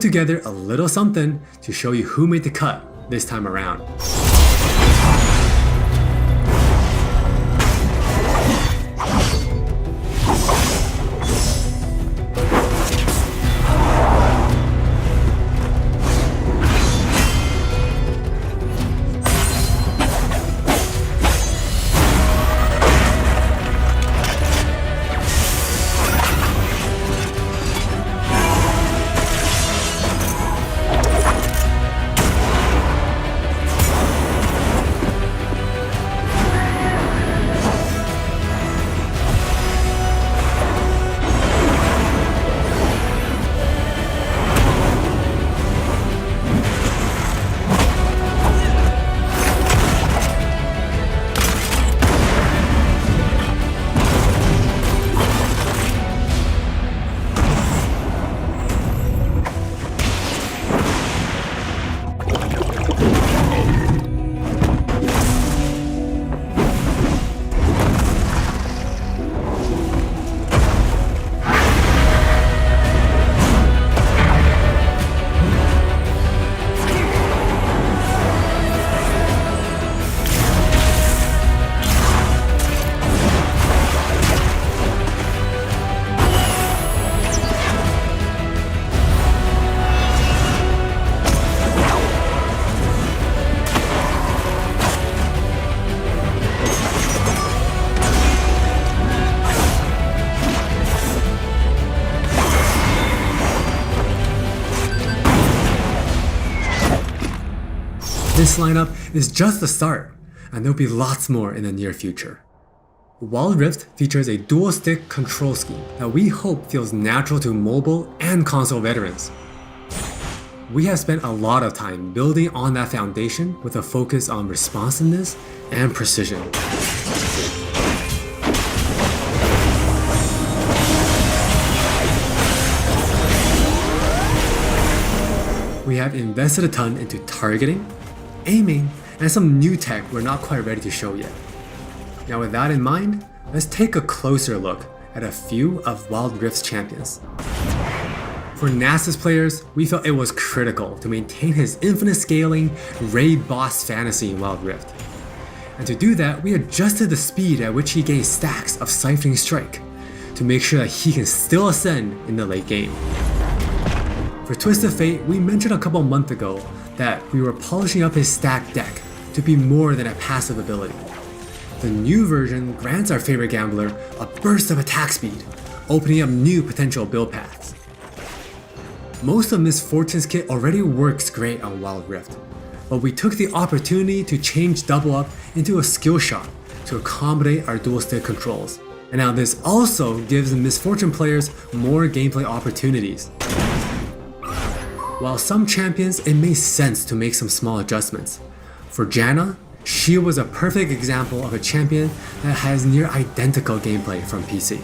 together a little something to show you who made the cut this time around. This lineup is just the start, and there'll be lots more in the near future. Wildrift features a dual-stick control scheme that we hope feels natural to mobile and console veterans. We have spent a lot of time building on that foundation with a focus on responsiveness and precision. We have invested a ton into targeting, aiming, and some new tech we're not quite ready to show yet. Now with that in mind, let's take a closer look at a few of Wildrift's champions. For Nasus players, we felt it was critical to maintain his infinite scaling raid boss fantasy in Wildrift. And to do that, we adjusted the speed at which he gains stacks of Siphoning Strike to make sure that he can still ascend in the late game. For Twisted Fate, we mentioned a couple months ago that we were polishing up his stack deck to be more than a passive ability. The new version grants our favorite gambler a burst of attack speed, opening up new potential build paths. Most of Miss Fortune's kit already works great on Wildrift, but we took the opportunity to change Double Up into a skill shot to accommodate our dual stick controls. And now this also gives Miss Fortune players more gameplay opportunities. While some champions, it made sense to make some small adjustments. For Janna, she was a perfect example of a champion that has near identical gameplay from PC.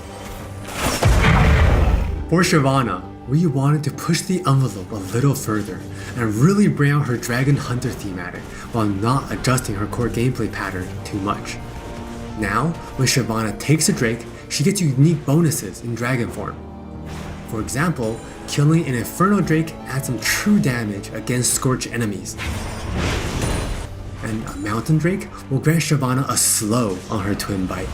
For Shyvana, we wanted to push the envelope a little further and really bring out her Dragon Hunter thematic while not adjusting her core gameplay pattern too much. Now, when Shyvana takes a Drake, she gets unique bonuses in Dragon form. For example, killing an Inferno Drake adds some true damage against Scorch enemies. And a Mountain Drake will grant Shyvana a slow on her Twin Bite.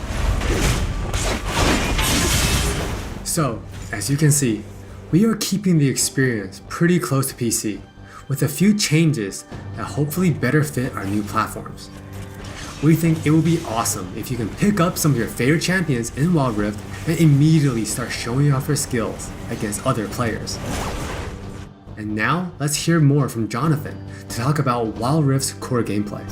So, as you can see, we are keeping the experience pretty close to PC, with a few changes that hopefully better fit our new platforms. We think it will be awesome if you can pick up some of your favorite champions in Wildrift and immediately start showing off your skills against other players. And now, let's hear more from Jonathan to talk about Wildrift's core gameplay.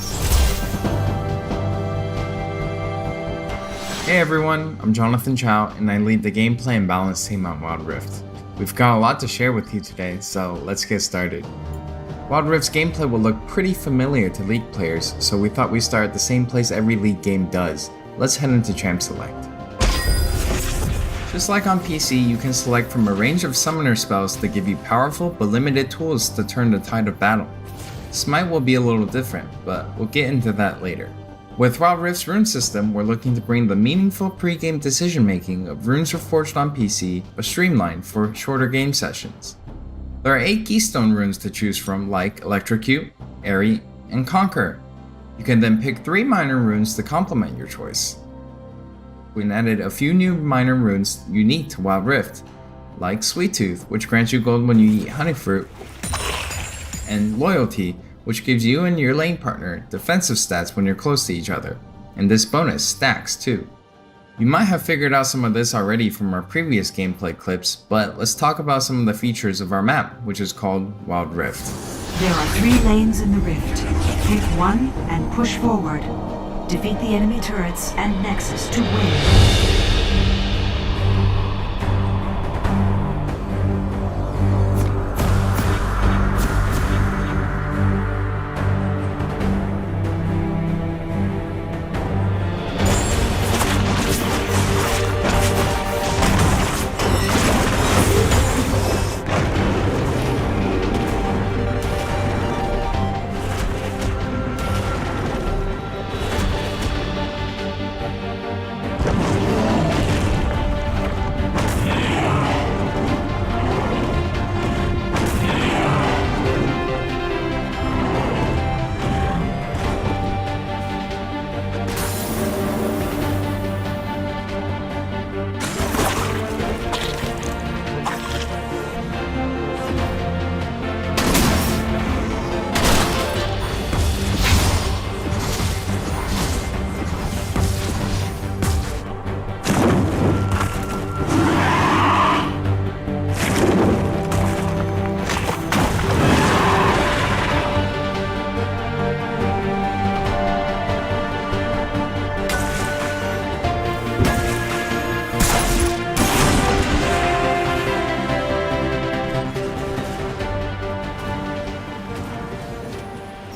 Hey everyone, I'm Jonathan Chow and I lead the gameplay and balance team on Wildrift. We've got a lot to share with you today, so let's get started. Wildrift's gameplay will look pretty familiar to League players, so we thought we'd start at the same place every League game does. Let's head into Champ Select. Just like on PC, you can select from a range of summoner spells that give you powerful but limited tools to turn the tide of battle. Smite will be a little different, but we'll get into that later. With Wildrift's rune system, we're looking to bring the meaningful pre-game decision making of runes reforged on PC, but streamlined for shorter game sessions. There are 8 keystone runes to choose from, like Electrocute, Airy, and Conquer. You can then pick 3 minor runes to complement your choice. We added a few new minor runes unique to Wild Rift, like Sweet Tooth, which grants you gold when you eat honey fruit, and Loyalty, which gives you and your lane partner defensive stats when you're close to each other, and this bonus stacks too. You might have figured out some of this already from our previous gameplay clips, but let's talk about some of the features of our map, which is called Wild Rift. There are 3 lanes in the rift. Pick one and push forward. Defeat the enemy turrets and Nexus to win.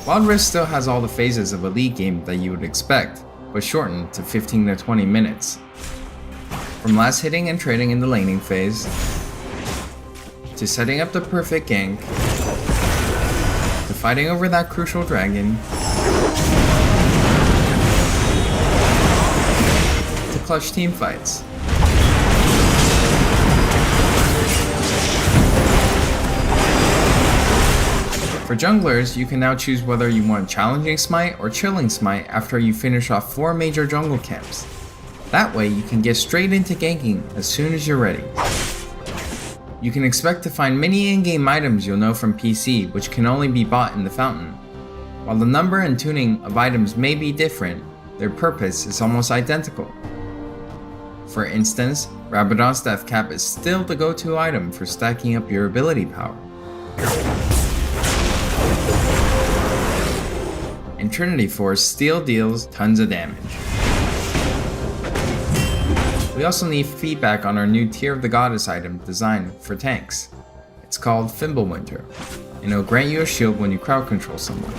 Wild Rift still has all the phases of a league game that you would expect, but shortened to 15 to 20 minutes. From last hitting and trading in the laning phase, to setting up the perfect gank, to fighting over that crucial dragon, to clutch team fights. For junglers, you can now choose whether you want Challenging Smite or Chilling Smite after you finish off 4 major jungle camps. That way you can get straight into ganking as soon as you're ready. You can expect to find many in-game items you'll know from PC, which can only be bought in the fountain. While the number and tuning of items may be different, their purpose is almost identical. For instance, Rabadon's Death Cap is still the go-to item for stacking up your ability power. And Trinity Force still deals tons of damage. We also need feedback on our new Tear of the Goddess item designed for tanks. It's called Fimbulwinter, and it'll grant you a shield when you crowd control someone.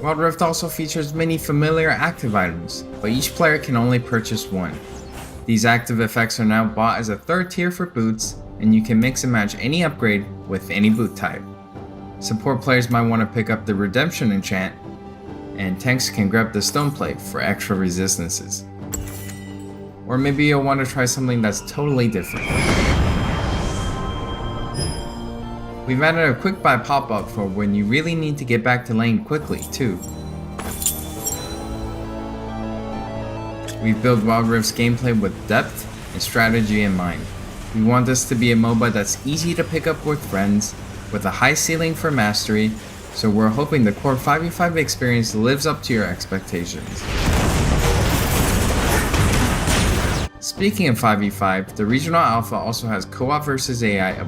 Wild Rift also features many familiar active items, but each player can only purchase one. These active effects are now bought as a 3rd tier for boots, and you can mix and match any upgrade with any boot type. Support players might want to pick up the Redemption enchant, and tanks can grab the Stone Plate for extra resistances. Or maybe you'll want to try something that's totally different. We've added a quick buy pop-up for when you really need to get back to lane quickly too. We've built Wild Rift's gameplay with depth and strategy in mind. We want this to be a MOBA that's easy to pick up with friends, with a high ceiling for mastery, so we're hoping the core 5v5 experience lives up to your expectations. Speaking of 5v5, the regional alpha also has co-op versus AI